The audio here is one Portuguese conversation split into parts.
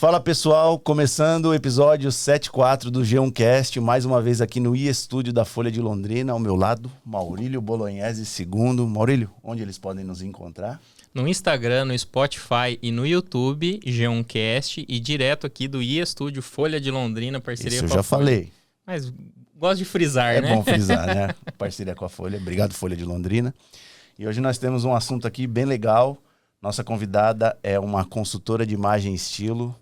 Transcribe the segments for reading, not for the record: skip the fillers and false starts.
Fala pessoal, começando o episódio 74 do G1Cast, mais uma vez aqui no iEstúdio da Folha de Londrina, ao meu lado, Maurílio Bolognese II. Maurílio, onde eles podem nos encontrar? No Instagram, no Spotify e no YouTube, G1Cast, e direto aqui do iEstúdio Folha de Londrina, parceria Isso com eu a já Folha. falei. Mas gosto de frisar, né? É bom frisar, né? Parceria com a Folha. Obrigado, Folha de Londrina. E hoje nós temos um assunto aqui bem legal. Nossa convidada é uma consultora de imagem e estilo.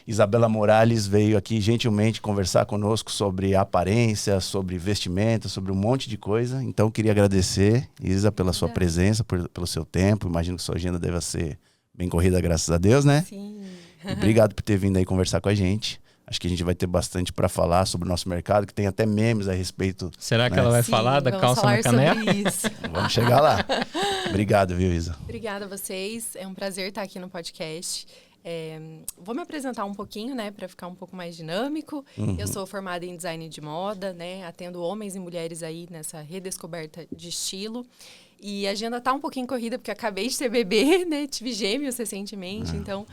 Isabela Morales veio aqui gentilmente conversar conosco sobre aparência, sobre vestimenta, sobre um monte de coisa. Então, queria agradecer, Isa, pela sua presença, pelo seu tempo. Imagino que sua agenda deve ser bem corrida, graças a Deus, né? Sim. E obrigado por ter vindo aí conversar com a gente. Acho que a gente vai ter bastante para falar sobre o nosso mercado, que tem até memes a respeito. Será que né? ela vai Sim, falar da vamos calça falar na canela? sobre isso. Vamos chegar lá. Obrigado, viu, Isa? Obrigada a vocês. É um prazer estar aqui no podcast. Vou me apresentar um pouquinho, né, para ficar um pouco mais dinâmico. Eu sou formada em design de moda, né, atendo homens e mulheres aí nessa redescoberta de estilo. E a agenda tá um pouquinho corrida porque acabei de ter bebê, né, tive gêmeos recentemente, então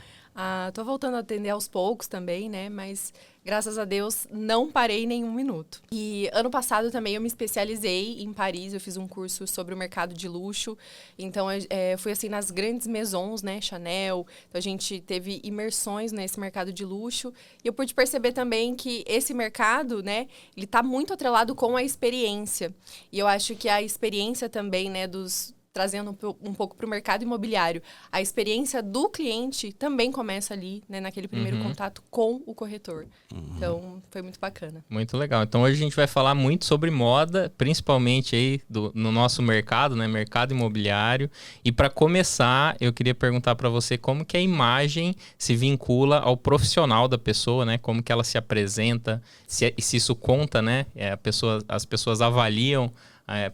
tô voltando a atender aos poucos também, né, mas graças a Deus não parei nenhum minuto. E ano passado também eu me especializei em Paris, eu fiz um curso sobre o mercado de luxo, então fui assim nas grandes maisons, né, Chanel, então a gente teve imersões nesse mercado de luxo, e eu pude perceber também que esse mercado, né, ele tá muito atrelado com a experiência, e eu acho que a experiência também, né, trazendo um pouco para o mercado imobiliário, a experiência do cliente também começa ali, né, naquele primeiro contato com o corretor. Então, foi muito bacana. Muito legal. Então hoje a gente vai falar muito sobre moda, principalmente aí no nosso mercado, né, mercado imobiliário. E para começar, eu queria perguntar para você como que a imagem se vincula ao profissional da pessoa, né? Como que ela se apresenta, se isso conta, né? As pessoas avaliam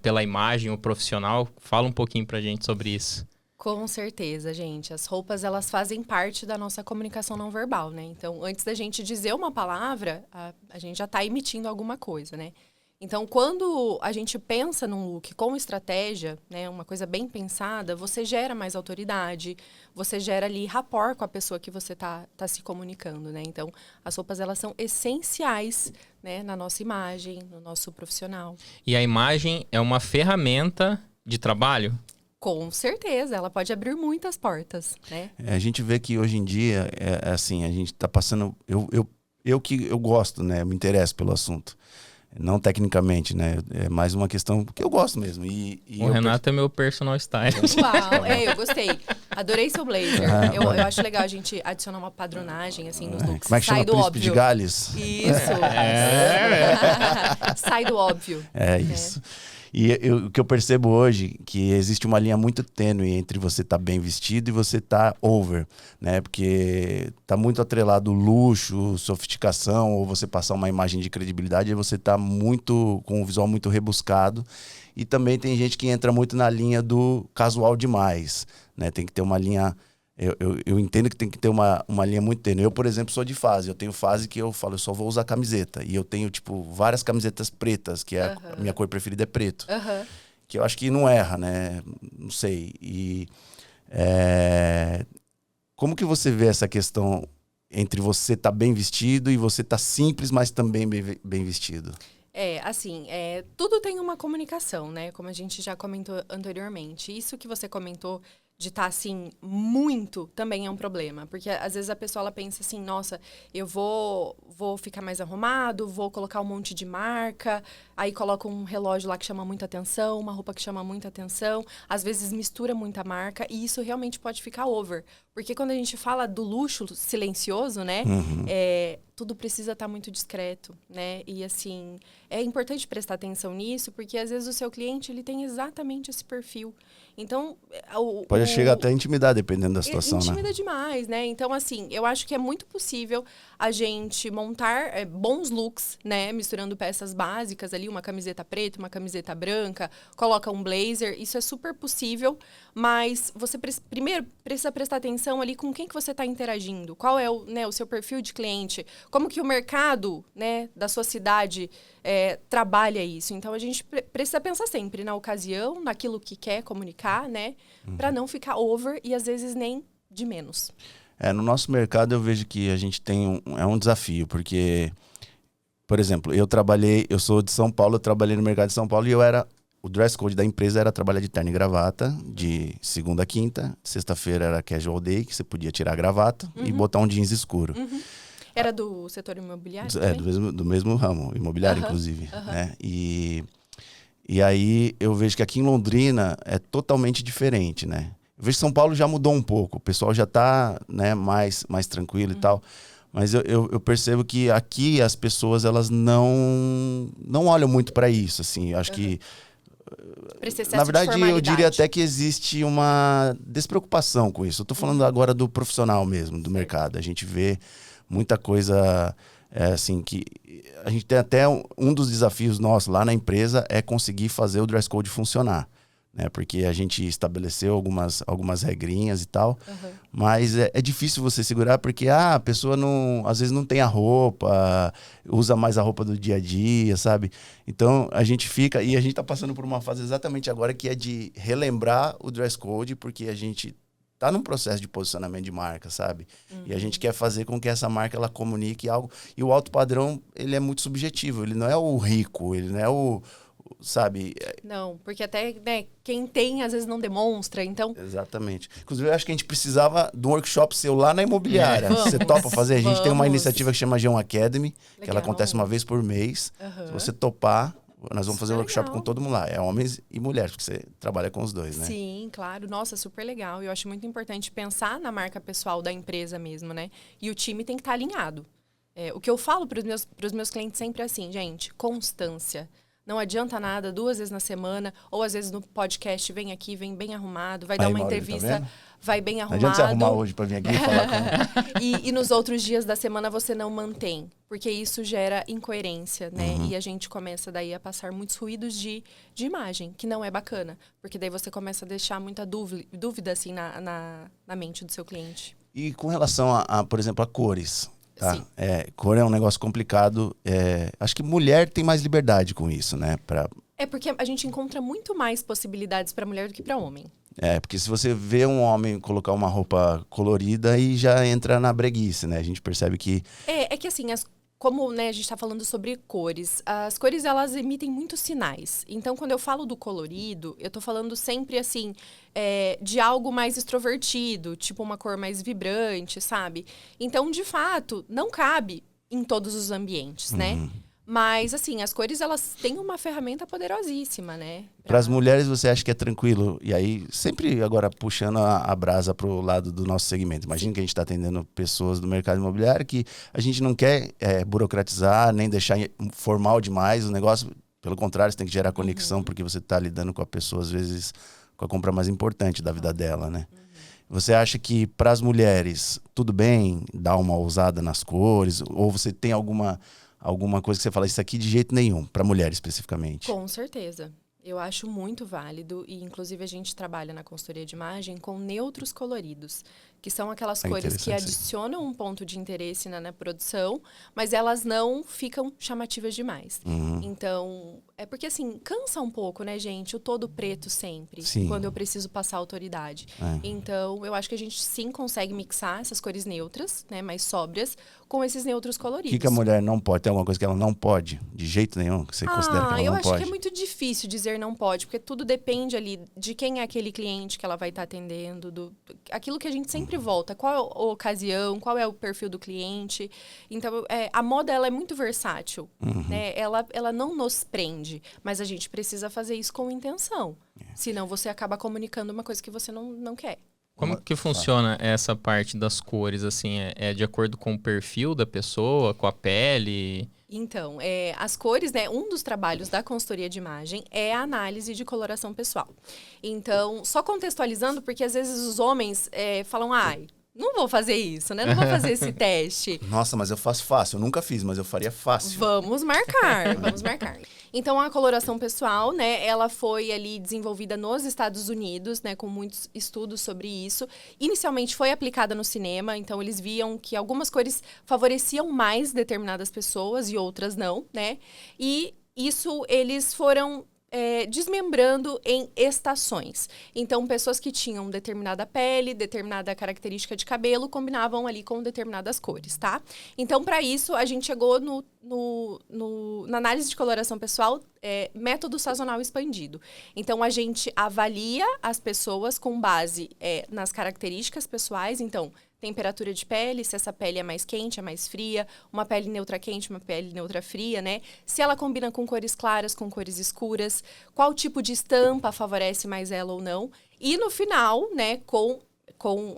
pela imagem, o profissional. Fala um pouquinho pra gente sobre isso. Com certeza, gente. As roupas, elas fazem parte da nossa comunicação não verbal, né? Então, antes da gente dizer uma palavra, a gente já está emitindo alguma coisa, né? Então, quando a gente pensa num look com estratégia, né, uma coisa bem pensada, você gera mais autoridade, você gera ali rapport com a pessoa que você tá se comunicando, né? Então, as roupas, elas são essenciais, né, na nossa imagem, no nosso profissional. E a imagem é uma ferramenta de trabalho? Com certeza, ela pode abrir muitas portas, né? A gente vê que hoje em dia, assim, a gente está passando... Eu gosto, né? Me interesso pelo assunto. Não tecnicamente, né? É mais uma questão que eu gosto mesmo. O Renato é meu personal style. Uau, eu gostei. Adorei seu blazer. Eu acho legal a gente adicionar uma padronagem, assim, nos looks. Como é que chama? Sai do Príncipe óbvio. de Gales? Isso. Sai do óbvio. É isso. E o que eu percebo hoje, que existe uma linha muito tênue entre você estar bem vestido e você estar over, né? Porque tá muito atrelado luxo, sofisticação, ou você passar uma imagem de credibilidade, e você tá muito com um visual muito rebuscado. E também tem gente que entra muito na linha do casual demais, né? Tem que ter uma linha... Eu entendo que tem que ter uma linha muito tênue. Eu, por exemplo, sou de fase. Eu tenho fase que eu falo, eu só vou usar camiseta. E eu tenho, tipo, várias camisetas pretas, que é a minha cor preferida é preto. Que eu acho que não erra, né? Não sei. E como que você vê essa questão entre você estar bem vestido e você estar simples, mas também bem vestido? Assim, tudo tem uma comunicação, né? Como a gente já comentou anteriormente. Isso que você comentou de estar, assim, muito, também é um problema. Porque, às vezes, a pessoa ela pensa assim, nossa, eu vou ficar mais arrumado, vou colocar um monte de marca, aí coloca um relógio lá que chama muita atenção, uma roupa que chama muita atenção, às vezes mistura muita marca, e isso realmente pode ficar over. Porque quando a gente fala do luxo silencioso, né, tudo precisa estar muito discreto, né? E, assim, é importante prestar atenção nisso, porque, às vezes, o seu cliente, ele tem exatamente esse perfil. Então, pode chegar até a intimidar, dependendo da situação, intimida demais, né? Então, assim, eu acho que é muito possível a gente montar bons looks, né? Misturando peças básicas ali, uma camiseta preta, uma camiseta branca, coloca um blazer. Isso é super possível, mas você primeiro precisa prestar atenção ali com quem que você está interagindo. Qual é o seu perfil de cliente? Como que o mercado, né, da sua cidade trabalha isso? Então, a gente precisa pensar sempre na ocasião, naquilo que quer comunicar, né? Para não ficar over e, às vezes, nem de menos. No nosso mercado eu vejo que a gente tem um desafio, porque, por exemplo, eu sou de São Paulo, eu trabalhei no mercado de São Paulo e o dress code da empresa era trabalhar de terno e gravata, de segunda a quinta, sexta-feira era casual day, que você podia tirar a gravata e botar um jeans escuro. Era do setor imobiliário? Do mesmo ramo, imobiliário, inclusive. Né? E aí eu vejo que aqui em Londrina é totalmente diferente, né? Eu vejo que São Paulo já mudou um pouco, o pessoal já tá, né, mais tranquilo e tal. Mas eu percebo que aqui as pessoas, elas não olham muito para isso, assim. Eu acho que, na verdade, eu diria até que existe uma despreocupação com isso. Eu tô falando agora do profissional mesmo, do mercado. A gente vê muita coisa, assim, que a gente tem até um dos desafios nossos lá na empresa é conseguir fazer o dress code funcionar. Né, porque a gente estabeleceu algumas regrinhas e tal, mas é difícil você segurar porque a pessoa às vezes não tem a roupa, usa mais a roupa do dia a dia, sabe? Então a gente fica, e a gente tá passando por uma fase exatamente agora que é de relembrar o dress code, porque a gente tá num processo de posicionamento de marca, sabe? E a gente quer fazer com que essa marca ela comunique algo, e o alto padrão ele é muito subjetivo, ele não é o rico, ele não é o sabe? Não, porque até, né, quem tem às vezes não demonstra, então... Exatamente. Inclusive, eu acho que a gente precisava de um workshop seu lá na imobiliária. Você topa fazer? A gente tem uma iniciativa que chama Geon Academy, que ela acontece uma vez por mês. Se você topar, nós vamos fazer um workshop com todo mundo lá. É homens e mulheres, porque você trabalha com os dois, né? Sim, claro. Nossa, super legal. Eu acho muito importante pensar na marca pessoal da empresa mesmo, né? E o time tem que estar alinhado. O que eu falo para os meus clientes sempre é assim, gente, constância. Não adianta nada, 2 vezes na semana, ou às vezes no podcast, vem aqui, vem bem arrumado, vai dar uma entrevista, tá vai bem arrumado. Não adianta você arrumar hoje para vir aqui e falar com... e nos outros dias da semana você não mantém, porque isso gera incoerência, né? E a gente começa daí a passar muitos ruídos de imagem, que não é bacana, porque daí você começa a deixar muita dúvida assim, na mente do seu cliente. E com relação por exemplo, a cores... Tá? Cor é um negócio complicado. Acho que mulher tem mais liberdade com isso, né? Porque a gente encontra muito mais possibilidades para mulher do que para homem. Porque se você vê um homem colocar uma roupa colorida, aí já entra na breguice, né? A gente percebe que... É que assim, como, né, a gente está falando sobre cores, as cores elas emitem muitos sinais. Então, quando eu falo do colorido, eu estou falando sempre assim de algo mais extrovertido, tipo uma cor mais vibrante, sabe? Então, de fato, não cabe em todos os ambientes, né? Mas, assim, as cores, elas têm uma ferramenta poderosíssima, né? Para as mulheres, você acha que é tranquilo? E aí, sempre agora puxando a brasa para o lado do nosso segmento. Imagina que a gente está atendendo pessoas do mercado imobiliário que a gente não quer burocratizar, nem deixar formal demais o negócio. Pelo contrário, você tem que gerar conexão, porque você está lidando com a pessoa, às vezes, com a compra mais importante da vida dela, né? Você acha que para as mulheres, tudo bem dar uma ousada nas cores? Ou você tem alguma coisa que você fala, isso aqui de jeito nenhum, para mulher especificamente? Com certeza. Eu acho muito válido e, inclusive, a gente trabalha na consultoria de imagem com neutros coloridos, que são aquelas cores que adicionam um ponto de interesse na produção, mas elas não ficam chamativas demais. Então, é porque, assim, cansa um pouco, né, gente? O todo preto sempre, quando eu preciso passar autoridade. Então, eu acho que a gente, sim, consegue mixar essas cores neutras, né, mais sóbrias, com esses neutros coloridos. O que a mulher não pode? Tem alguma coisa que ela não pode? De jeito nenhum? Que você considera que ela não pode? Eu acho que é muito difícil dizer não pode, porque tudo depende ali de quem é aquele cliente que ela vai estar atendendo, aquilo que a gente sempre volta, qual é a ocasião, qual é o perfil do cliente. Então, a moda ela é muito versátil, né? Ela não nos prende, mas a gente precisa fazer isso com intenção, senão você acaba comunicando uma coisa que você não quer. Como que funciona essa parte das cores, assim? É de acordo com o perfil da pessoa, com a pele? Então, as cores, né? Um dos trabalhos da consultoria de imagem é a análise de coloração pessoal. Então, só contextualizando, porque às vezes os homens falam, não vou fazer isso, né? Não vou fazer esse teste. Nossa, mas eu faço fácil. Eu nunca fiz, mas eu faria fácil. Vamos marcar. Então, a coloração pessoal, né? Ela foi ali desenvolvida nos Estados Unidos, né? Com muitos estudos sobre isso. Inicialmente foi aplicada no cinema, então eles viam que algumas cores favoreciam mais determinadas pessoas e outras não, né? E isso eles foram desmembrando em estações. Então, pessoas que tinham determinada pele, determinada característica de cabelo, combinavam ali com determinadas cores, tá? Então, para isso, a gente chegou na análise de coloração pessoal, método sazonal expandido. Então, a gente avalia as pessoas com base nas características pessoais. Então, temperatura de pele, se essa pele é mais quente, é mais fria, uma pele neutra quente, uma pele neutra fria, né? Se ela combina com cores claras, com cores escuras, qual tipo de estampa favorece mais ela ou não. E no final, né, com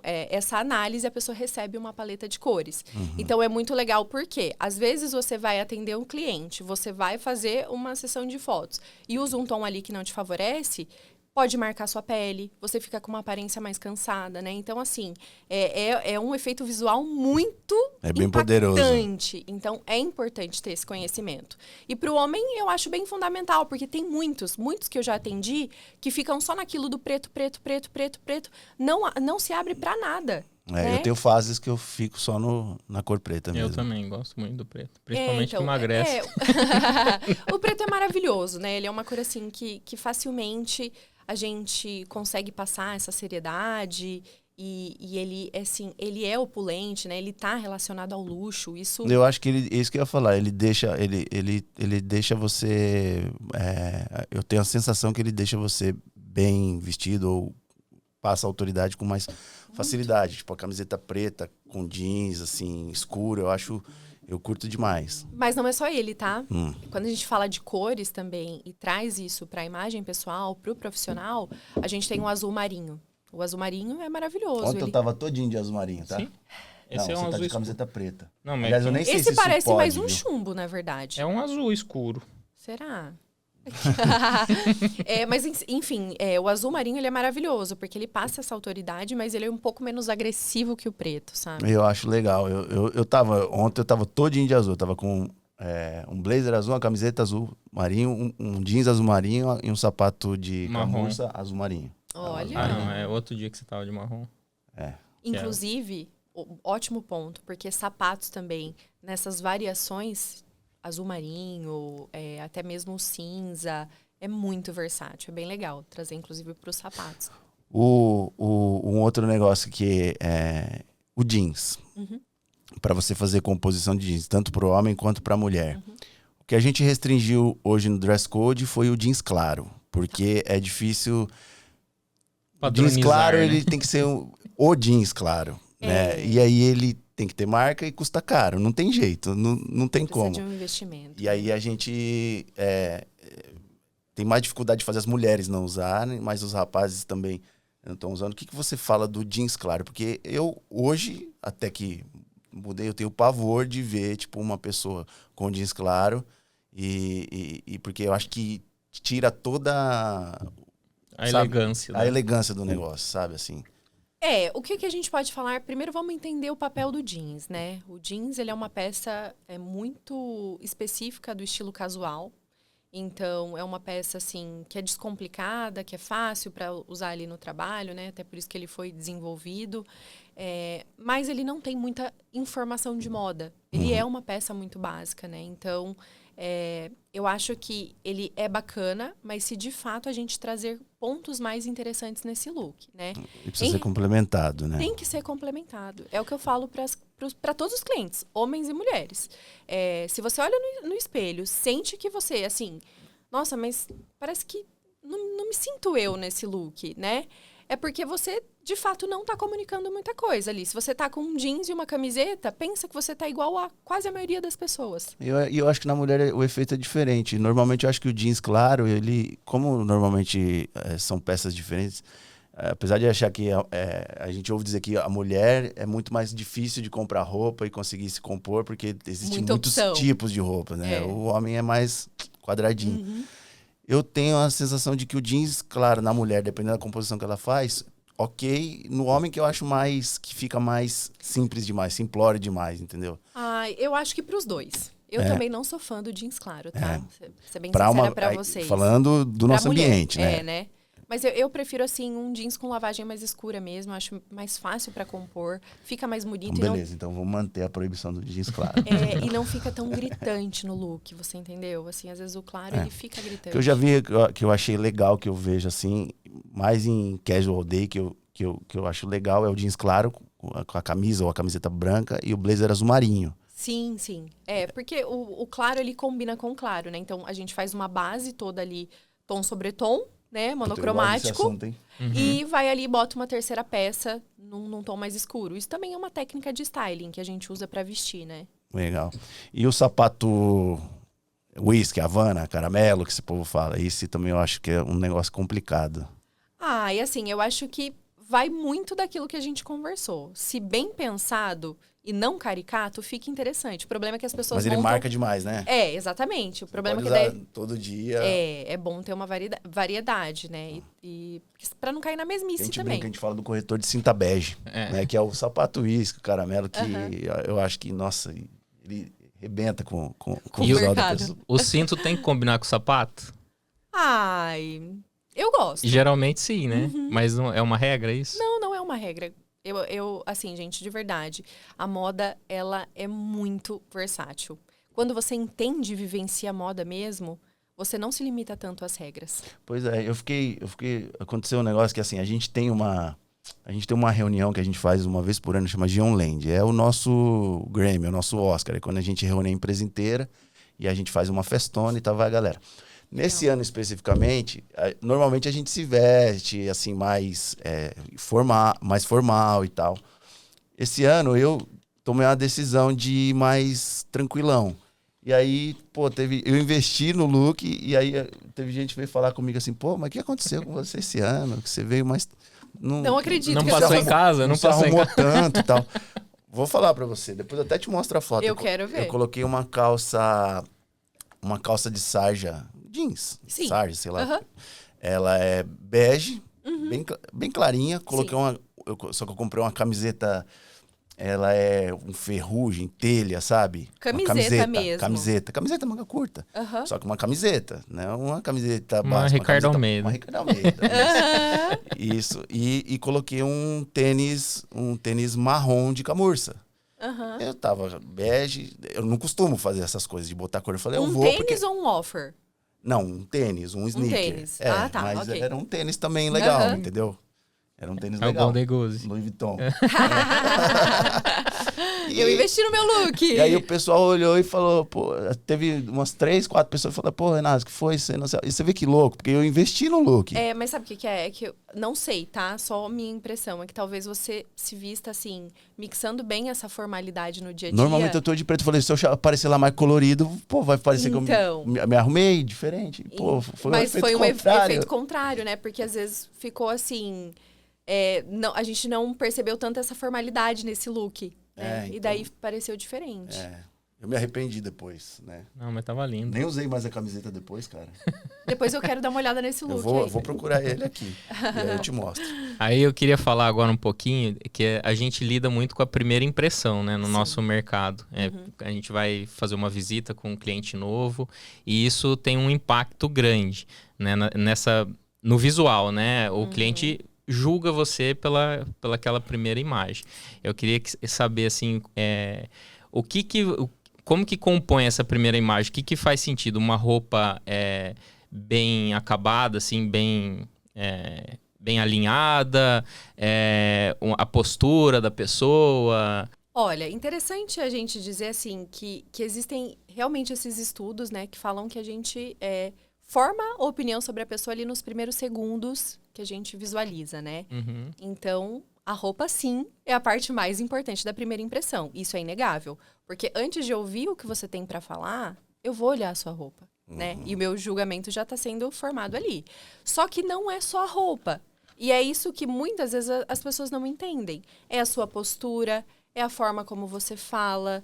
essa análise, a pessoa recebe uma paleta de cores. Então, é muito legal porque, às vezes, você vai atender um cliente, você vai fazer uma sessão de fotos e usa um tom ali que não te favorece, pode marcar sua pele, você fica com uma aparência mais cansada, né? Então, assim, é um efeito visual muito bem impactante. poderoso. Então, é importante ter esse conhecimento. E para o homem, eu acho bem fundamental, porque tem muitos que eu já atendi, que ficam só naquilo do preto, preto, preto, preto, preto. Não se abre para nada. Né? Eu tenho fases que eu fico só na cor preta mesmo. Eu também gosto muito do preto. Principalmente que emagrece. O preto é maravilhoso, né? Ele é uma cor, assim, que facilmente a gente consegue passar essa seriedade e ele, assim, ele é opulente, né? Ele tá relacionado ao luxo, isso... Eu acho que isso que eu ia falar, ele deixa você... eu tenho a sensação que ele deixa você bem vestido ou passa a autoridade com mais facilidade. Tipo, a camiseta preta com jeans, assim, escuro, eu curto demais. Mas não é só ele, tá? Quando a gente fala de cores também e traz isso para a imagem pessoal, para o profissional, a gente tem o azul marinho. O azul marinho é maravilhoso. Ontem eu tava todinho de azul marinho, tá? Sim. Esse não, é um você azul tá de escuro. camiseta preta. Não, mas aliás, eu nem sei se Esse isso parece pode, mais um viu? chumbo, na verdade. É um azul escuro. Será? Mas, enfim, o azul marinho ele é maravilhoso, porque ele passa essa autoridade, mas ele é um pouco menos agressivo que o preto, sabe? Eu acho legal. Ontem eu tava todinho de azul. Eu tava com um blazer azul, uma camiseta azul marinho, um jeans azul marinho e um sapato de Marrom. camurça azul marinho. Olha. Ah, não, é outro dia que você tava de marrom. Inclusive, ótimo ponto, porque sapatos também, nessas variações, azul marinho, até mesmo o cinza, é muito versátil, é bem legal trazer inclusive para os sapatos. Um outro negócio que é o jeans. Para você fazer composição de jeans, tanto para o homem quanto para a mulher. O que a gente restringiu hoje no dress code foi o jeans claro, porque é difícil... O jeans claro, né? ele tem que ser o jeans claro, né? E aí ele tem que ter marca e custa caro, não tem jeito, não tem como. Precisa de um investimento. E aí a gente tem mais dificuldade de fazer as mulheres não usarem, mas os rapazes também não estão usando. O que você fala do jeans claro? Porque eu hoje, até que mudei, eu tenho pavor de ver tipo uma pessoa com jeans claro e porque eu acho que tira toda elegância. A elegância do negócio, sabe assim? O que a gente pode falar? Primeiro vamos entender o papel do jeans, né? O jeans, ele é uma peça muito específica do estilo casual. Então, é uma peça, assim, que é descomplicada, que é fácil para usar ali no trabalho, né? Até por isso que ele foi desenvolvido. Mas ele não tem muita informação de moda. Ele é uma peça muito básica, né? Então, eu acho que ele é bacana, mas se de fato a gente trazer pontos mais interessantes nesse look, né? E precisa ser complementado, né? Tem que ser complementado. É o que eu falo para todos os clientes, homens e mulheres. Se você olha no espelho, sente que você, assim, nossa, mas parece que não me sinto eu nesse look, né? É porque você, de fato, não está comunicando muita coisa ali. Se você está com um jeans e uma camiseta, pensa que você está igual a quase a maioria das pessoas. Eu acho que na mulher o efeito é diferente. Normalmente eu acho que o jeans claro, ele, como normalmente são peças diferentes, apesar de achar que a gente ouve dizer que a mulher é muito mais difícil de comprar roupa e conseguir se compor, porque existem muitos tipos de roupa, né? O homem é mais quadradinho. Eu tenho a sensação de que o jeans, claro, na mulher, dependendo da composição que ela faz, ok. No homem que eu acho que fica mais simples demais, simplório demais, entendeu? Eu acho que pros dois. Eu também não sou fã do jeans claro, tá? Ser bem sincera pra vocês. Falando do nosso ambiente, né? né? Mas eu prefiro, assim, um jeans com lavagem mais escura mesmo. Acho mais fácil pra compor. Fica mais bonito. Então, beleza, então vamos manter a proibição do jeans claro. E não fica tão gritante no look, você entendeu? Assim, às vezes o claro, ele fica gritante. Que eu já vi, que eu achei legal, que eu vejo assim, mais em casual day, que eu acho legal, é o jeans claro, com a camisa ou a camiseta branca e o blazer azul marinho. Sim, sim. Porque o claro, ele combina com o claro, né? Então, a gente faz uma base toda ali, tom sobre tom, né? Monocromático. Assunto, hein? E vai ali e bota uma terceira peça num tom mais escuro. Isso também é uma técnica de styling que a gente usa pra vestir, né? Legal. E o sapato whisky, Havana, caramelo, que esse povo fala, esse também eu acho que é um negócio complicado. E assim, eu acho que vai muito daquilo que a gente conversou. Se bem pensado e não caricato, fica interessante. O problema é que as pessoas Mas ele montam... marca demais, né? Exatamente. O problema Pode é que usar todo dia. é bom ter uma variedade, né? E para não cair na A mesmice gente também. brinca, a gente fala do corretor de cinta bege, né? Que é o sapato whisky, o caramelo, que eu acho que, nossa, ele rebenta com o visual da pessoa. O cinto tem que combinar com o sapato? Eu gosto. Geralmente sim, né? Mas não é uma regra isso? Não é uma regra. Assim, gente, de verdade, a moda, ela é muito versátil. Quando você entende e vivencia a moda mesmo, você não se limita tanto às regras. Pois é, aconteceu um negócio que, assim, a gente tem uma reunião que a gente faz uma vez por ano, chama Geonland. É o nosso Grammy, é o nosso Oscar. É quando a gente reúne a empresa inteira e a gente faz uma festona e tal, vai a galera. Nesse ano especificamente, normalmente a gente se veste assim mais formal e tal. Esse ano eu tomei uma decisão de ir mais tranquilão. E aí, eu investi no look e aí teve gente que veio falar comigo assim, mas o que aconteceu com você esse ano? Que você veio mais... Não acredito. Não passou em casa? Não passou arrumou tanto e tal. Vou falar pra você, depois eu até te mostro a foto. Eu quero ver. Eu coloquei uma calça de sarja, jeans, Sim. sarja, sei lá. Ela é bege, bem clarinha. Coloquei só que eu comprei uma camiseta, ela é um ferrugem, telha, sabe? Camiseta mesmo. Camiseta manga curta. Só que uma camiseta, né? Uma camiseta Uma básica. Ricardo Almeida. Uma Ricardo Almeida. Isso. E coloquei um tênis marrom de camurça. Eu tava bege, eu não costumo fazer essas coisas de botar cor. Eu falei, eu vou tênis ou um offer? Não, um tênis, um sneaker. Tênis. Tá, mas ok. era um tênis também legal, entendeu? Era um tênis É o legal. Bom Degose. Louis Vuitton. Eu investi no meu look. E aí o pessoal olhou e falou, teve umas 3, 4 pessoas que falaram, Renato, que foi? Você não sei. E você vê que louco, porque eu investi no look. Mas sabe o que é? É que eu não sei, tá? Só minha impressão é que talvez você se vista assim, mixando bem essa formalidade no dia a dia. Normalmente eu tô de preto, falei, se eu aparecer lá mais colorido, vai parecer que eu me arrumei diferente. Mas foi um contrário. efeito contrário, né? Porque às vezes ficou assim... a gente não percebeu tanto essa formalidade nesse look. Né? Então, e daí pareceu diferente. Eu me arrependi depois, né? Não, mas tava lindo. Nem usei mais a camiseta depois, cara. Depois eu quero dar uma olhada nesse look. Eu vou procurar ele aqui. E aí eu te mostro. Aí eu queria falar agora um pouquinho que a gente lida muito com a primeira impressão, né, no nosso mercado. A gente vai fazer uma visita com um cliente novo e isso tem um impacto grande, né, no visual, né? O cliente julga você pela aquela primeira imagem. Eu queria saber assim, como que compõe essa primeira imagem? O que faz sentido? Uma roupa bem acabada, assim, bem alinhada, a postura da pessoa. Olha, interessante a gente dizer assim que existem realmente esses estudos, né, que falam que a gente forma a opinião sobre a pessoa ali nos primeiros segundos que a gente visualiza, né? Então, a roupa, sim, é a parte mais importante da primeira impressão. Isso é inegável. Porque antes de ouvir o que você tem pra falar, eu vou olhar a sua roupa, né? E o meu julgamento já tá sendo formado ali. Só que não é só a roupa. E é isso que muitas vezes as pessoas não entendem. É a sua postura, é a forma como você fala,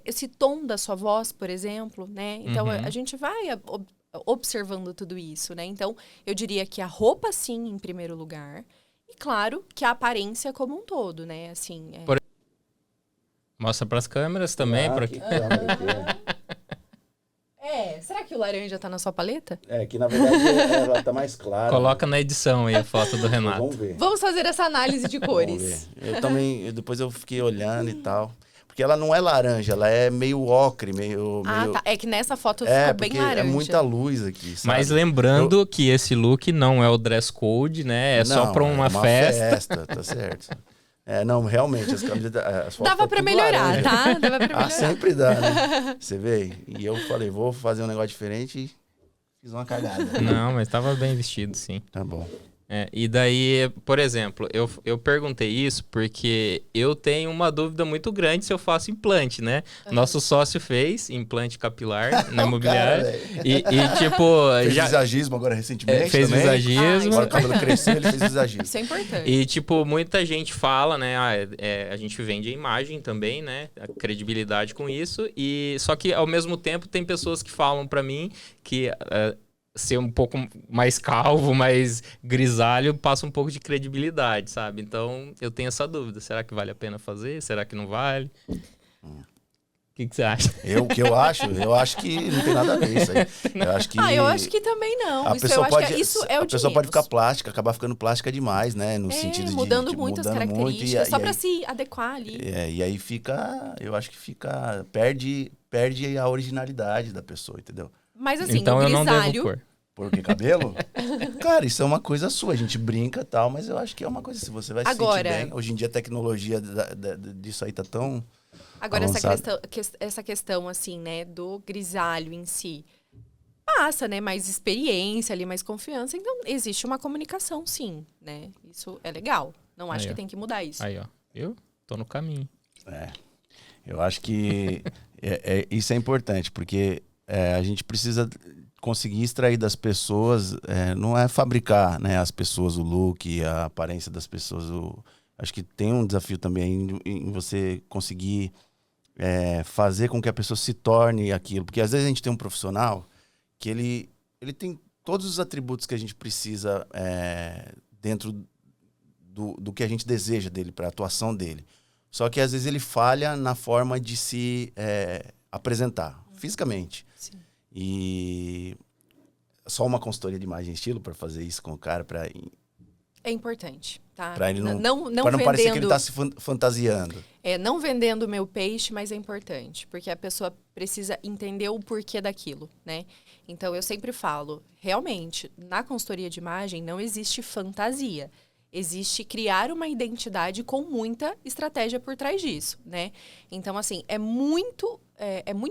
esse tom da sua voz, por exemplo, né? Então, a gente vai observando tudo isso, né? Então, eu diria que a roupa, sim, em primeiro lugar. E, claro, que a aparência como um todo, né? Assim, Mostra pras câmeras também. Que câmera aqui. Será que o laranja tá na sua paleta? É, que na verdade ela tá mais clara. Coloca na edição aí a foto do Renato. Vamos ver. Vamos fazer essa análise de Vamos cores. ver. Eu também, depois eu fiquei olhando e tal. Porque ela não é laranja, ela é meio ocre, meio... Tá. É que nessa foto ficou bem laranja. É muita luz aqui, sabe? Mas lembrando que esse look não é o dress code, né? É só pra uma festa. Tá certo. Não, realmente, as camisetas... As fotos Dava pra melhorar, laranja. tá? Dava pra melhorar. Sempre dá, né? Você vê? E eu falei, vou fazer um negócio diferente e fiz uma cagada. Não, mas tava bem vestido, sim. Tá bom. E daí, por exemplo, eu perguntei isso porque eu tenho uma dúvida muito grande se eu faço implante, né? Nosso sócio fez implante capilar na imobiliária. E tipo... Fez visagismo agora recentemente fez também. visagismo. Agora o cabelo cresceu, ele fez visagismo. Isso é importante. E, tipo, muita gente fala, né? A gente vende a imagem também, né? A credibilidade com isso. Só que, ao mesmo tempo, tem pessoas que falam pra mim que... ser um pouco mais calvo, mais grisalho, passa um pouco de credibilidade, sabe? Então, eu tenho essa dúvida. Será que vale a pena fazer? Será que não vale? O que você acha? O que eu acho que não tem nada a ver isso aí. Eu acho que também não. A pessoa A pessoa pode ficar plástica, acabar ficando plástica demais, né? No sentido de mudando muito as características, só pra se adequar ali. E aí eu acho que perde a originalidade da pessoa, entendeu? Mas assim, então no eu não grisalho... devo pôr. Porque cabelo? Cara, isso é uma coisa sua. A gente brinca e tal, mas eu acho que é uma coisa se você vai se sentir bem. Hoje em dia a tecnologia disso aí tá tão Agora, avançada. essa questão, assim, né, do grisalho em si, passa, né, mais experiência ali, mais confiança. Então, existe uma comunicação, sim, né? Isso é legal. Não acho que tem que mudar isso. Aí, ó. Eu tô no caminho. Eu acho que isso é importante, porque a gente precisa conseguir extrair das pessoas, não é fabricar, né, as pessoas, o look, a aparência das pessoas. Acho que tem um desafio também em você conseguir fazer com que a pessoa se torne aquilo. Porque às vezes a gente tem um profissional que ele tem todos os atributos que a gente precisa dentro do que a gente deseja dele, para a atuação dele. Só que às vezes ele falha na forma de se apresentar fisicamente. Sim. E só uma consultoria de imagem e estilo para fazer isso com o cara, para É importante, tá? Para ele não vendendo, parecer que ele está se fantasiando. Não vendendo o meu peixe, mas é importante, porque a pessoa precisa entender o porquê daquilo, né? Então, eu sempre falo, realmente, na consultoria de imagem não existe fantasia. Existe criar uma identidade com muita estratégia por trás disso, né? Então, assim, é muito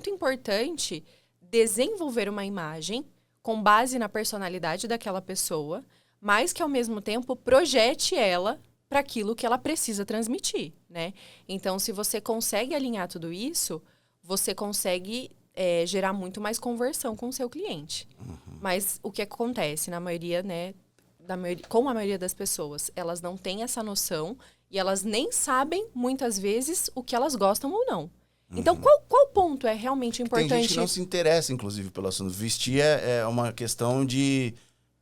importante desenvolver uma imagem com base na personalidade daquela pessoa, mas que, ao mesmo tempo, projete ela para aquilo que ela precisa transmitir, né? Então, se você consegue alinhar tudo isso, você consegue gerar muito mais conversão com o seu cliente. Uhum. Mas o que acontece, na maioria, né, com a maioria das pessoas, elas não têm essa noção e elas nem sabem, muitas vezes, o que elas gostam ou não. Então, qual ponto é realmente importante? Tem gente que não se interessa, inclusive, pelo assunto. Vestir é uma questão de...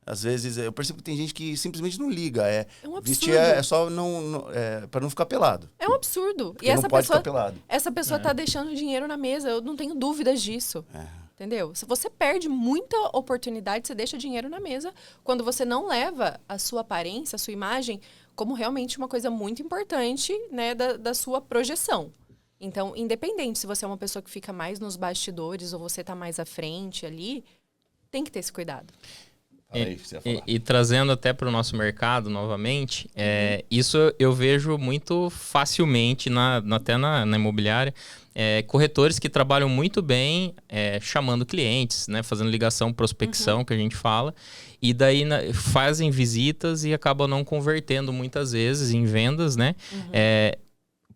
Às vezes, eu percebo que tem gente que simplesmente não liga. Um absurdo. Vestir é só para não ficar pelado. É um absurdo. Porque não pode ficar pelado. Essa pessoa está deixando dinheiro na mesa. Eu não tenho dúvidas disso. Entendeu? Se você perde muita oportunidade, você deixa dinheiro na mesa quando você não leva a sua aparência, a sua imagem, como realmente uma coisa muito importante, né, da sua projeção. Então, independente se você é uma pessoa que fica mais nos bastidores ou você está mais à frente ali, tem que ter esse cuidado. E trazendo até para o nosso mercado novamente, isso eu vejo muito facilmente até na imobiliária. Corretores que trabalham muito bem chamando clientes, né, fazendo ligação, prospecção, que a gente fala, e daí fazem visitas e acabam não convertendo muitas vezes em vendas, né?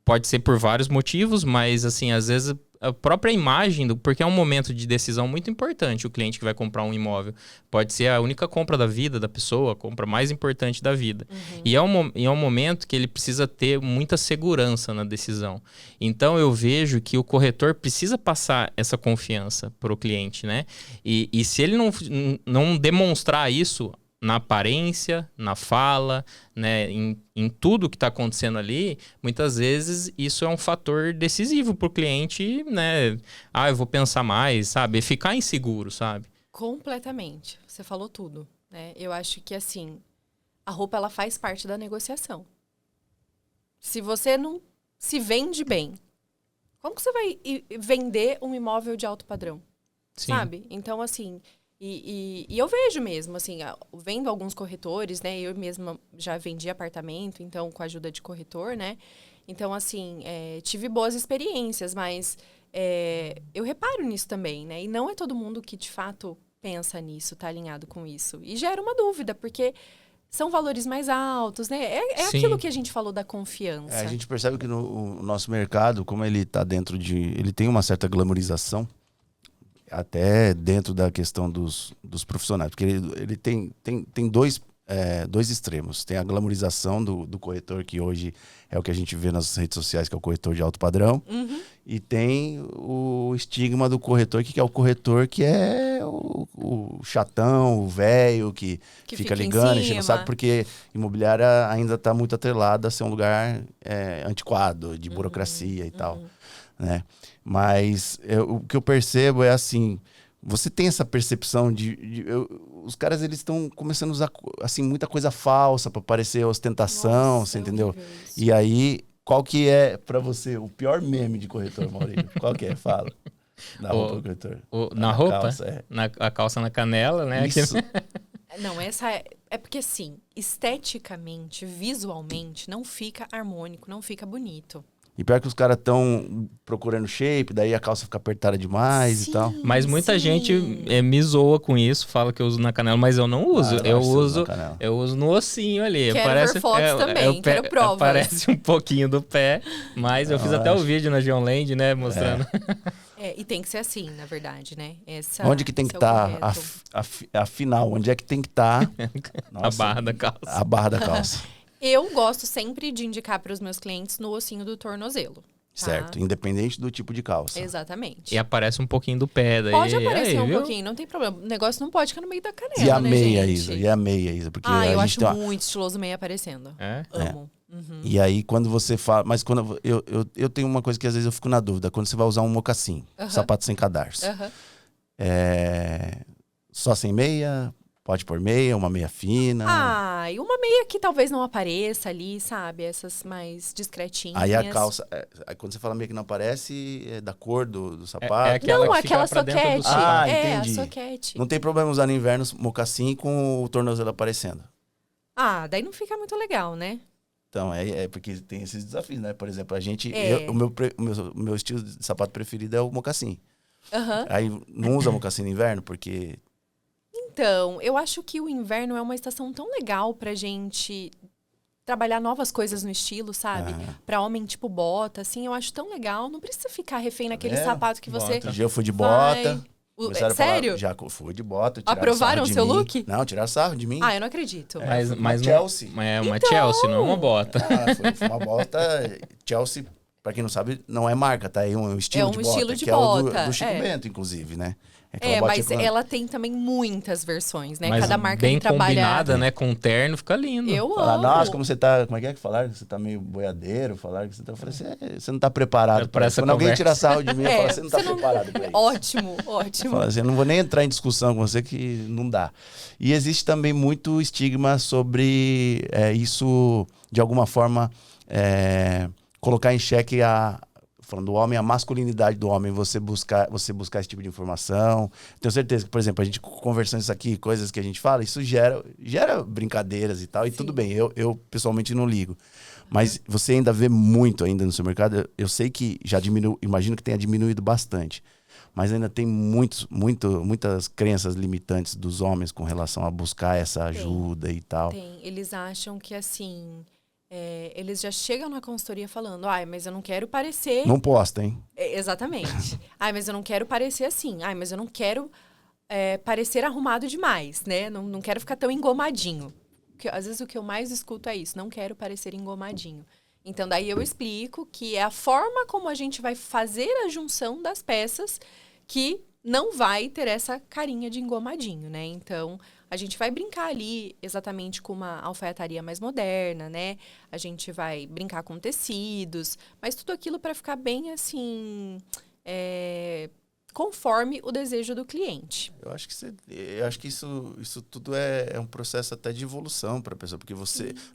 Pode ser por vários motivos, mas assim, às vezes a própria imagem, porque é um momento de decisão muito importante, o cliente que vai comprar um imóvel. Pode ser a única compra da vida da pessoa, a compra mais importante da vida. E é um momento que ele precisa ter muita segurança na decisão. Então, eu vejo que o corretor precisa passar essa confiança para o cliente, né? E se ele não demonstrar isso, na aparência, na fala, né, em tudo que está acontecendo ali, muitas vezes isso é um fator decisivo para o cliente, né? Eu vou pensar mais, sabe? Ficar inseguro, sabe? Completamente. Você falou tudo, né? Eu acho que, assim, a roupa, ela faz parte da negociação. Se você não se vende bem, como que você vai vender um imóvel de alto padrão? Sim. Sabe? Então, assim... E eu vejo mesmo, assim, vendo alguns corretores, né? Eu mesma já vendi apartamento, então, com a ajuda de corretor, né? Então, assim, tive boas experiências, mas eu reparo nisso também, né? E não é todo mundo que, de fato, pensa nisso, tá alinhado com isso. E gera uma dúvida, porque são valores mais altos, né? É aquilo que a gente falou da confiança. A gente percebe que o nosso mercado, como ele tá dentro de... Ele tem uma certa glamorização, até dentro da questão dos profissionais, porque ele tem dois extremos. Tem a glamorização do corretor, que hoje é o que a gente vê nas redes sociais, que é o corretor de alto padrão, e tem o estigma do corretor, que é o corretor que é o chatão, o velho, que fica ligando, enchendo o saco, porque imobiliária ainda está muito atrelada a ser um lugar antiquado, de burocracia e tal, né? Mas o que eu percebo é assim, você tem essa percepção os caras, eles estão começando a usar assim, muita coisa falsa para parecer ostentação. Nossa, você entendeu? E aí, qual que é para você o pior meme de corretor, Maurício? Qual que é? Fala. Na roupa do corretor. Na roupa? Calça, a calça na canela, né? Isso. Não, essa é porque, assim, esteticamente, visualmente, não fica harmônico, não fica bonito. E pior que os caras estão procurando shape, daí a calça fica apertada demais. Sim, e tal. Mas muita gente me zoa com isso, fala que eu uso na canela, mas eu não uso. Eu uso no ossinho ali. Quero ver fotos também, quero provas. Parece um pouquinho do pé, mas eu fiz até o vídeo na Geonland, né, mostrando. E tem que ser assim, na verdade, né? Onde que tem que estar a final? Onde é que tem que estar a barra da calça? A barra da calça. Eu gosto sempre de indicar para os meus clientes no ossinho do tornozelo. Tá? Certo, independente do tipo de calça. Exatamente. E aparece um pouquinho do pé daí. Pode aparecer um pouquinho, não tem problema. O negócio não pode ficar no meio da canela, e a né, meia, gente? Isa? E a meia, Isa? Porque eu acho muito estiloso meia aparecendo. Amo. E aí, quando você fala... Mas quando eu tenho uma coisa que às vezes eu fico na dúvida. Quando você vai usar um mocassim, sapato sem cadarço. Só sem meia... Pode pôr meia, uma meia fina. E uma meia que talvez não apareça ali, sabe? Essas mais discretinhas. Aí a calça... quando você fala meia que não aparece, é da cor do sapato. Aquela soquete. Entendi. A soquete. Não tem problema usar no inverno mocassim com o tornozelo aparecendo. Daí não fica muito legal, né? Então, porque tem esses desafios, né? Por exemplo, a gente... O meu estilo de sapato preferido é o mocassim. Aí não usa mocassim no inverno, porque... Então, eu acho que o inverno é uma estação tão legal pra gente trabalhar novas coisas no estilo, sabe? Pra homem, tipo, bota, assim, eu acho tão legal. Não precisa ficar refém naquele sapato que você... Outro dia eu fui de bota. Sério? Já fui de bota. Aprovaram o seu look? Não, tiraram sarro de mim. Eu não acredito. Mas Chelsea. É uma Chelsea, não é uma bota. Foi uma bota... Chelsea, pra quem não sabe, não é marca, tá? É um estilo de bota. Estilo de que bota. é o do Chico Bento, inclusive, né? Mas ela tem também muitas versões, né? Mas cada marca bem que trabalha... combinada, né? Com terno, fica lindo. Eu amo. Nossa, como você tá... Como é que falaram? Você tá meio boiadeiro, falaram que você tá... Eu falei, você não tá preparado pra isso. Quando alguém tira sarro de mim, eu falo, você não tá preparado pra isso. Ótimo. Eu falo assim, eu não vou nem entrar em discussão com você, que não dá. E existe também muito estigma sobre isso, de alguma forma, colocar em xeque falando do homem, a masculinidade do homem, você buscar esse tipo de informação. Tenho certeza que, por exemplo, a gente conversando isso aqui, coisas que a gente fala, isso gera brincadeiras e tal, e tudo bem, eu pessoalmente não ligo. Mas você ainda vê muito ainda no seu mercado, eu sei que já diminuiu, imagino que tenha diminuído bastante, mas ainda tem muitas crenças limitantes dos homens com relação a buscar essa ajuda e tal. Tem, eles acham que assim... eles já chegam na consultoria falando, mas eu não quero parecer... Não posta, hein? Exatamente. Mas eu não quero parecer assim. Mas eu não quero parecer arrumado demais, né? Não quero ficar tão engomadinho. Porque, às vezes o que eu mais escuto é isso, não quero parecer engomadinho. Então, daí eu explico que é a forma como a gente vai fazer a junção das peças que não vai ter essa carinha de engomadinho, né? Então, a gente vai brincar ali exatamente com uma alfaiataria mais moderna, né? A gente vai brincar com tecidos, mas tudo aquilo para ficar bem assim, conforme o desejo do cliente. Eu acho que isso tudo é um processo até de evolução para a pessoa, porque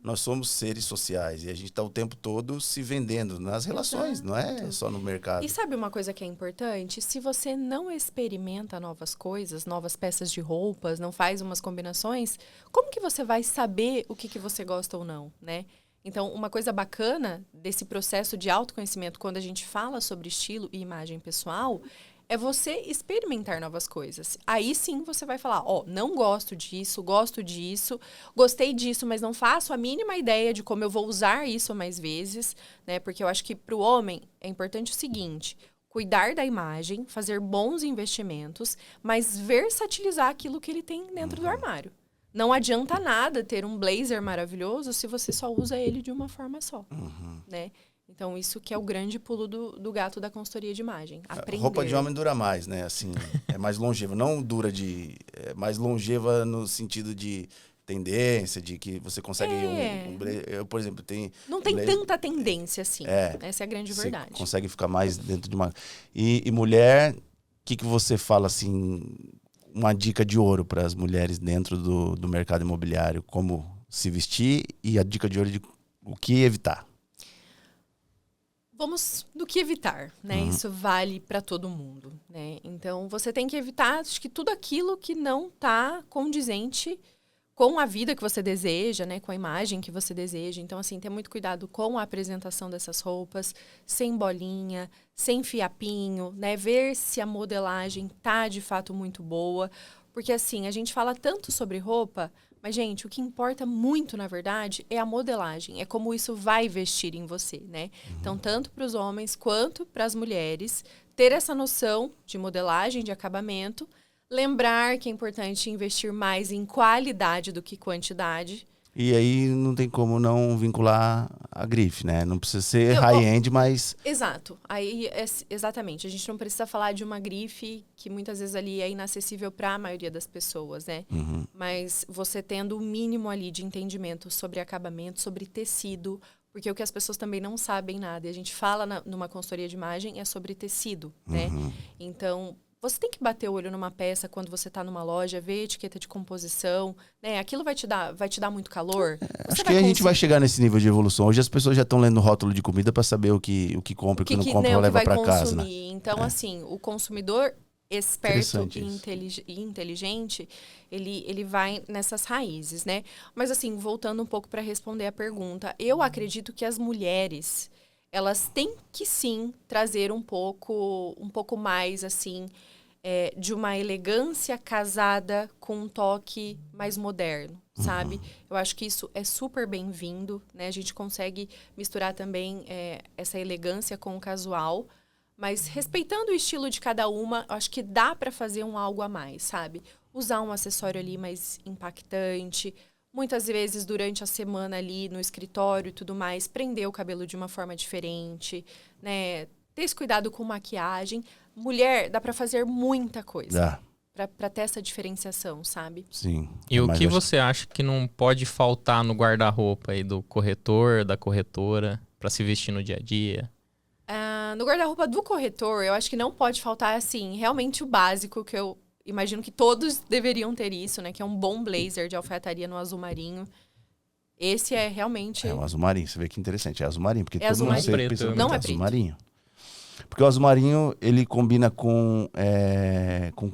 nós somos seres sociais e a gente está o tempo todo se vendendo nas relações, Exato. não é só no mercado. E sabe uma coisa que é importante? Se você não experimenta novas coisas, novas peças de roupas, não faz umas combinações, como que você vai saber o que você gosta ou não, né? Então, uma coisa bacana desse processo de autoconhecimento, quando a gente fala sobre estilo e imagem pessoal, é você experimentar novas coisas. Aí sim você vai falar, não gosto disso, gosto disso, gostei disso, mas não faço a mínima ideia de como eu vou usar isso mais vezes, né? Porque eu acho que para o homem é importante o seguinte, cuidar da imagem, fazer bons investimentos, mas versatilizar aquilo que ele tem dentro do armário. Não adianta nada ter um blazer maravilhoso se você só usa ele de uma forma só, né? Então, isso que é o grande pulo do gato da consultoria de imagem. Aprender. Roupa de homem dura mais, né? Assim, é mais longeva. Não dura é mais longeva no sentido de tendência, de que você consegue... eu, por exemplo, tenho... Não tem tanta tendência assim. Essa é a grande verdade. Você consegue ficar mais dentro de uma... E mulher, o que você fala, assim... Uma dica de ouro para as mulheres dentro do mercado imobiliário. Como se vestir e a dica de ouro de o que evitar. Vamos do que evitar, né? Isso vale para todo mundo, né? Então, você tem que evitar, acho que tudo aquilo que não está condizente com a vida que você deseja, né? Com a imagem que você deseja. Então, assim, ter muito cuidado com a apresentação dessas roupas, sem bolinha, sem fiapinho, né? Ver se a modelagem tá, de fato, muito boa. Porque, assim, a gente fala tanto sobre roupa... Mas, gente, o que importa muito, na verdade, é a modelagem. É como isso vai vestir em você, né? Então, tanto para os homens quanto para as mulheres, ter essa noção de modelagem, de acabamento. Lembrar que é importante investir mais em qualidade do que quantidade. E aí não tem como não vincular a grife, né? Não precisa ser high-end, mas... Exato. Aí, exatamente. A gente não precisa falar de uma grife que muitas vezes ali é inacessível para a maioria das pessoas, né? Mas você tendo o mínimo ali de entendimento sobre acabamento, sobre tecido, porque o que as pessoas também não sabem nada, e a gente fala numa consultoria de imagem, é sobre tecido, né? Então... Você tem que bater o olho numa peça quando você está numa loja, ver a etiqueta de composição, né? Aquilo vai te dar muito calor. Acho que a gente vai chegar nesse nível de evolução. Hoje as pessoas já estão lendo o rótulo de comida para saber o que compra, o que não compra, ou leva para casa, né? Então, assim, o consumidor esperto e inteligente, ele vai nessas raízes, né? Mas, assim, voltando um pouco para responder a pergunta, eu acredito que as mulheres, elas têm que, sim, trazer um pouco mais, assim... de uma elegância casada com um toque mais moderno, sabe? Eu acho que isso é super bem-vindo, né? A gente consegue misturar também essa elegância com o casual, mas respeitando o estilo de cada uma, eu acho que dá para fazer algo a mais, sabe? Usar um acessório ali mais impactante, muitas vezes durante a semana ali no escritório e tudo mais, prender o cabelo de uma forma diferente, né? Ter esse cuidado com maquiagem. Mulher, dá pra fazer muita coisa. Pra ter essa diferenciação, sabe? Sim. E o que você acha que não pode faltar no guarda-roupa aí do corretor, da corretora, pra se vestir no dia a dia? No guarda-roupa do corretor, eu acho que não pode faltar, assim, realmente o básico, que eu imagino que todos deveriam ter isso, né? Que é um bom blazer de alfaiataria no azul marinho. Esse é realmente... É um azul marinho, você vê que interessante. É azul marinho, porque todo mundo preto. Não é azul preto. Marinho. Porque o azul marinho, ele combina com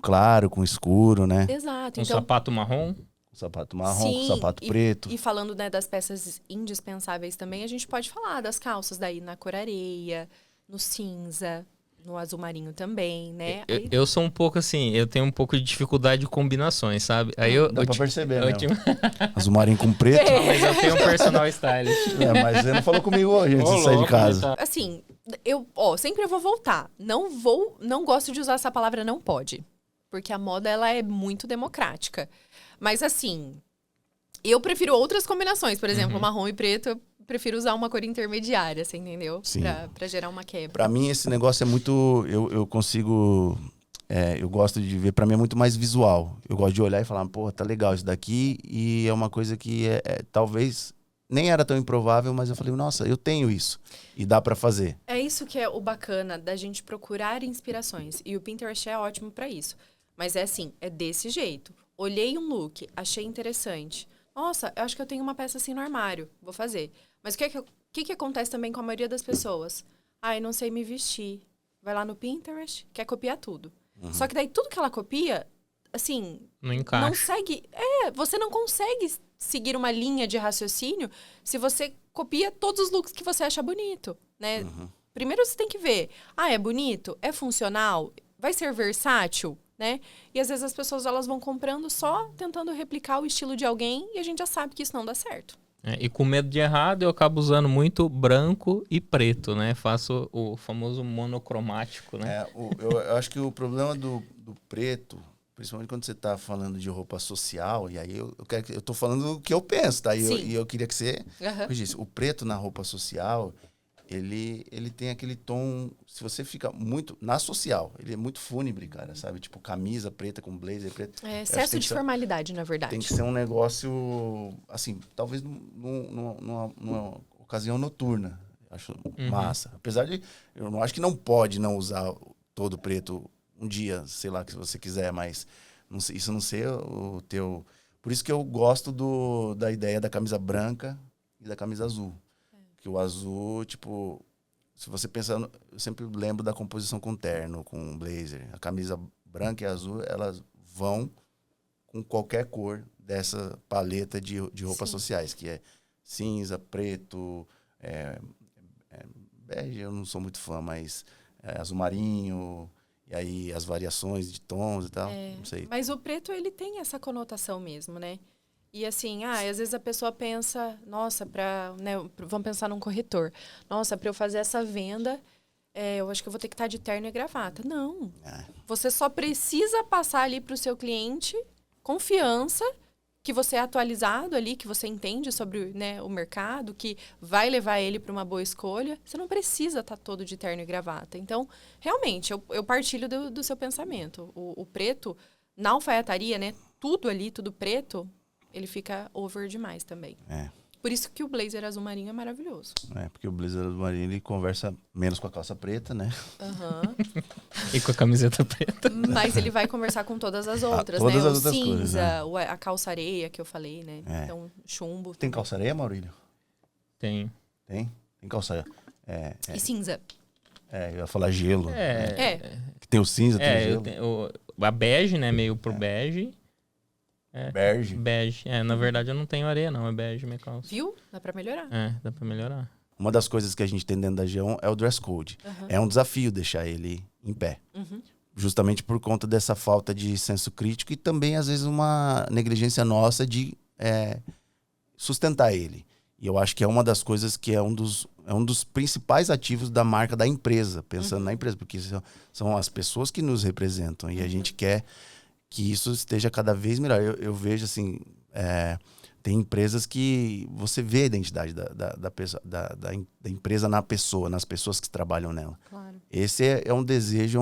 claro, com escuro, né? Exato. Um sapato marrom? Com sapato marrom, sim, com sapato preto. E falando, né, das peças indispensáveis também, a gente pode falar das calças daí na cor areia, no cinza, no azul marinho também, né? Eu sou um pouco assim, eu tenho um pouco de dificuldade de combinações, sabe? Aí Dá pra perceber, né? Azul marinho com preto. Mas eu tenho um personal stylist. Mas você não falou comigo hoje antes de sair de casa. Assim, sempre eu vou voltar. Não gosto de usar essa palavra não pode. Porque a moda, ela é muito democrática. Mas assim, eu prefiro outras combinações. Por exemplo, marrom e preto, eu prefiro usar uma cor intermediária, você entendeu? Sim. Pra gerar uma quebra. Pra mim, esse negócio é muito... Eu consigo eu gosto de ver, pra mim é muito mais visual. Eu gosto de olhar e falar, pô, tá legal isso daqui, e é uma coisa que talvez nem era tão improvável, mas eu falei, nossa, eu tenho isso, e dá pra fazer. É isso que é o bacana da gente procurar inspirações, e o Pinterest é ótimo pra isso. Mas é assim, é desse jeito. Olhei um look, achei interessante. Nossa, eu acho que eu tenho uma peça assim no armário, vou fazer. Mas o que acontece também com a maioria das pessoas? Ai, não sei me vestir. Vai lá no Pinterest, quer copiar tudo. Só que daí tudo que ela copia, assim, Não encaixa. não segue. Você não consegue seguir uma linha de raciocínio se você copia todos os looks que você acha bonito, né? Primeiro você tem que ver, é bonito? É funcional? Vai ser versátil? Né? E às vezes as pessoas elas vão comprando só tentando replicar o estilo de alguém e a gente já sabe que isso não dá certo. E com medo de errado, eu acabo usando muito branco e preto, né? Faço o famoso monocromático, né? Eu acho que o problema do preto, principalmente quando você está falando de roupa social, e aí eu tô falando o que eu penso, tá? E eu queria que você corrigisse. O preto na roupa social, ele tem aquele tom, se você fica muito, na social, ele é muito fúnebre, cara, sabe? Tipo, camisa preta com blazer preto. Excesso de formalidade, na verdade. Tem que ser um negócio, assim, talvez numa ocasião noturna. Acho massa. Apesar de, eu não acho que não pode não usar todo preto um dia, sei lá, se você quiser, mas isso não ser o teu... Por isso que eu gosto da ideia da camisa branca e da camisa azul. Que o azul, tipo, se você pensar, eu sempre lembro da composição com terno, com blazer. A camisa branca e azul, elas vão com qualquer cor dessa paleta de roupas sociais, que é cinza, preto, bege, eu não sou muito fã, mas azul marinho, e aí as variações de tons e tal, não sei. Mas o preto, ele tem essa conotação mesmo, né? E assim, às vezes a pessoa pensa, nossa, vamos pensar num corretor. Nossa, para eu fazer essa venda, eu acho que eu vou ter que estar de terno e gravata. Não. Você só precisa passar ali para o seu cliente confiança, que você é atualizado ali, que você entende sobre, né, o mercado, que vai levar ele para uma boa escolha. Você não precisa estar todo de terno e gravata. Então, realmente, eu partilho do seu pensamento. O preto, na alfaiataria, né, tudo ali, tudo preto... ele fica over demais também. Por isso que o blazer azul marinho é maravilhoso. Porque o blazer azul marinho, ele conversa menos com a calça preta, né? E com a camiseta preta. Mas ele vai conversar com todas as outras, todas né? As o outras cinza, cores, né? a calça areia que eu falei, né? Então, chumbo. Tem calça areia, Maurílio? Tem. Tem calça E cinza. Eu ia falar gelo. Que tem o cinza, tem o gelo. A bege, né? Meio pro bege. Bege. Bege. Na verdade eu não tenho areia, não. É bege minha calça. Viu? Dá pra melhorar. Dá pra melhorar. Uma das coisas que a gente tem dentro da G1 é o dress code. É um desafio deixar ele em pé. Justamente por conta dessa falta de senso crítico e também, às vezes, uma negligência nossa de sustentar ele. E eu acho que é uma das coisas que é um dos principais ativos da marca da empresa, pensando na empresa, porque são as pessoas que nos representam e a gente quer que isso esteja cada vez melhor. Eu vejo, assim, tem empresas que você vê a identidade da empresa na pessoa, nas pessoas que trabalham nela. Claro. Esse é um desejo,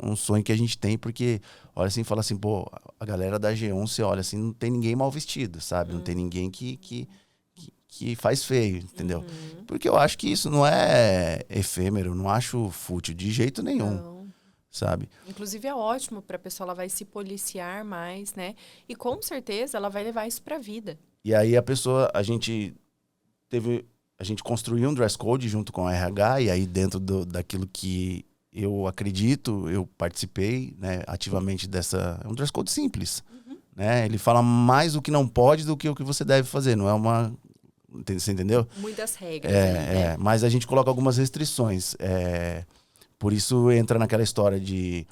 um sonho que a gente tem, porque olha assim, fala assim, pô, a galera da G1, você olha assim, não tem ninguém mal vestido, sabe? Não tem ninguém que faz feio, entendeu? Porque eu acho que isso não é efêmero, não acho fútil de jeito nenhum. Não. Sabe? Inclusive é ótimo para a pessoa, ela vai se policiar mais, né? E com certeza ela vai levar isso para a vida. E aí a gente construiu um dress code junto com a RH, e aí dentro daquilo que eu acredito, eu participei, né, ativamente é um dress code simples, né? Ele fala mais o que não pode do que o que você deve fazer, não é uma... Você entendeu? Muitas regras. Né? Mas a gente coloca algumas restrições. Por isso entra naquela história de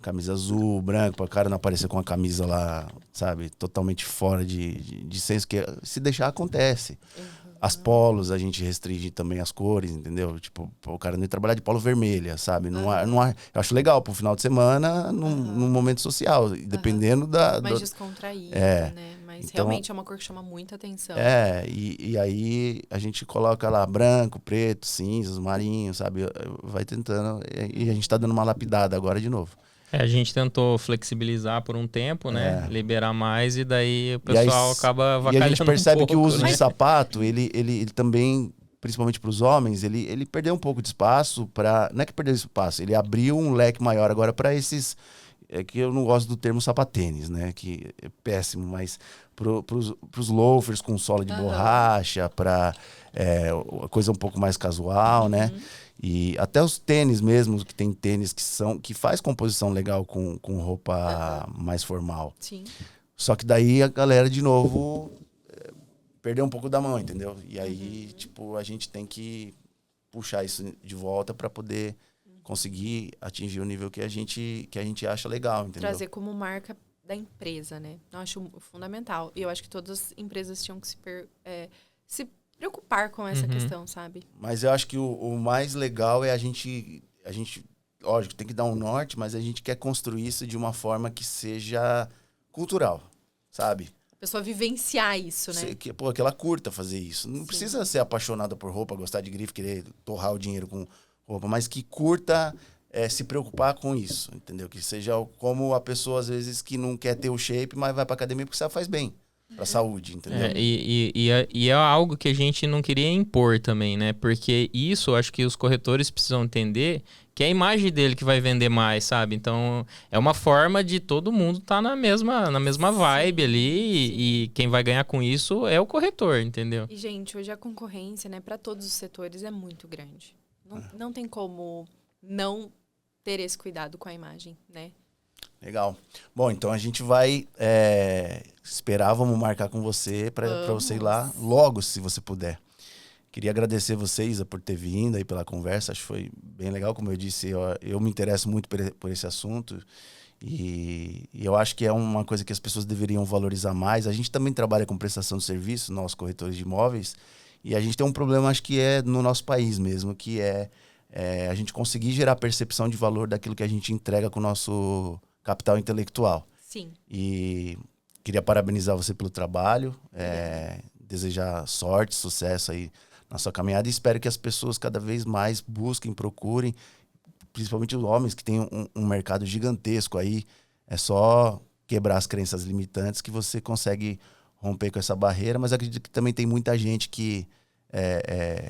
camisa azul, branco, para o cara não aparecer com a camisa lá, sabe, totalmente fora de senso, que se deixar acontece. As polos, a gente restringe também as cores, entendeu? Tipo, o cara não ir trabalhar de polo vermelha, sabe? Não eu acho legal pro final de semana, num momento social, dependendo mais descontraído, né? Mas então, realmente é uma cor que chama muita atenção. E aí a gente coloca lá branco, preto, cinzas, marinho, sabe? Vai tentando, e a gente tá dando uma lapidada agora de novo. A gente tentou flexibilizar por um tempo, né? Liberar mais e daí o E aí, pessoal acaba avacalhando e a gente percebe que o uso né? de sapato, ele também, principalmente para os homens, ele perdeu um pouco de espaço para... Não é que perdeu espaço, ele abriu um leque maior agora para esses... É que eu não gosto do termo sapatênis, né? Que é péssimo, mas pros loafers com sola de borracha, para coisa um pouco mais casual, né? E até os tênis mesmo, que tem tênis que faz composição legal com roupa mais formal. Sim. Só que daí a galera, de novo, perdeu um pouco da mão, entendeu? E aí, tipo, a gente tem que puxar isso de volta para poder conseguir atingir o nível que a gente acha legal, entendeu? Trazer como marca da empresa, né? Eu acho fundamental. E eu acho que todas as empresas tinham que se preocupar com essa questão, sabe? Mas eu acho que o mais legal é a gente, lógico, tem que dar um norte, mas a gente quer construir isso de uma forma que seja cultural, sabe? A pessoa vivenciar isso, né? Que ela curta fazer isso. Não precisa ser apaixonada por roupa, gostar de grife, querer torrar o dinheiro com roupa, mas que curta se preocupar com isso, entendeu? Que seja como a pessoa, às vezes, que não quer ter o shape, mas vai pra academia porque faz bem pra saúde, entendeu? E é algo que a gente não queria impor também, né? Porque isso, acho que os corretores precisam entender que é a imagem dele que vai vender mais, sabe? Então, é uma forma de todo mundo estar na mesma vibe ali e quem vai ganhar com isso é o corretor, entendeu? E, gente, hoje a concorrência, né, para todos os setores é muito grande. Não tem como não ter esse cuidado com a imagem, né? Legal. Bom, então a gente vai esperar, vamos marcar com você para você ir lá logo, se você puder. Queria agradecer você, Isa, por ter vindo aí pela conversa. Acho que foi bem legal. Como eu disse, eu me interesso muito por esse assunto e eu acho que é uma coisa que as pessoas deveriam valorizar mais. A gente também trabalha com prestação de serviço, nós corretores de imóveis, e a gente tem um problema, acho que é no nosso país mesmo, que é a gente conseguir gerar percepção de valor daquilo que a gente entrega com o nosso capital intelectual. Sim. E queria parabenizar você pelo trabalho, desejar sorte, sucesso aí na sua caminhada, e espero que as pessoas cada vez mais busquem, procurem, principalmente os homens que têm um mercado gigantesco aí. É só quebrar as crenças limitantes que você consegue romper com essa barreira, mas acredito que também tem muita gente que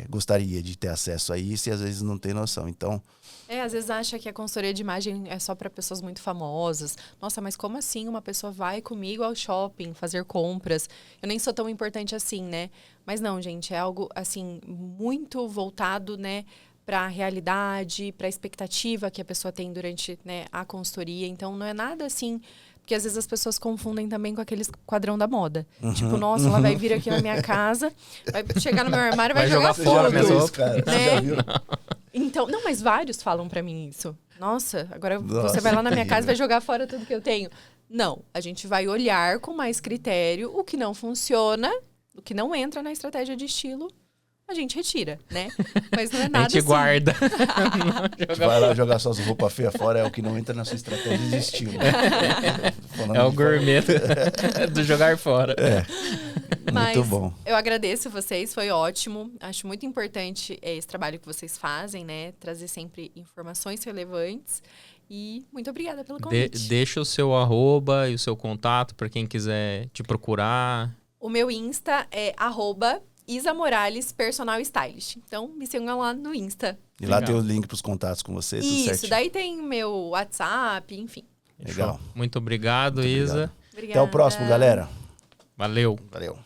gostaria de ter acesso a isso e às vezes não tem noção. Então, às vezes acha que a consultoria de imagem é só para pessoas muito famosas. Nossa, mas como assim uma pessoa vai comigo ao shopping fazer compras? Eu nem sou tão importante assim, né? Mas não, gente, é algo assim muito voltado, né, para a realidade, para a expectativa que a pessoa tem durante, né, a consultoria. Então, não é nada assim, porque às vezes as pessoas confundem também com aqueles quadrão da moda. Tipo, nossa, ela vai vir aqui na minha casa, vai chegar no meu armário e vai jogar fora tudo. mesmo, cara. Né? Você já viu? Então, não, mas vários falam pra mim isso. Nossa, agora você vai lá na minha casa e vai jogar fora tudo que eu tenho. Não, a gente vai olhar com mais critério o que não funciona, o que não entra na estratégia de estilo, a gente retira, né? Mas não é nada assim. A gente guarda. Vai lá jogar suas roupas feias fora, é o que não entra na sua estratégia de estilo. É o gourmet do jogar fora. Mas muito bom. Eu agradeço vocês, foi ótimo. Acho muito importante esse trabalho que vocês fazem, né? Trazer sempre informações relevantes. E muito obrigada pelo convite. Deixa o seu @, e o seu contato para quem quiser te procurar. O meu Insta é @Isa Morales Personal Stylist. Então, me sigam lá no Insta. E lá tem o link para os contatos com você, tudo certinho. Isso, daí tem meu WhatsApp, enfim. Legal. Muito obrigado, Muito Isa. obrigado. Obrigada. Até o próximo, galera. Valeu. Valeu.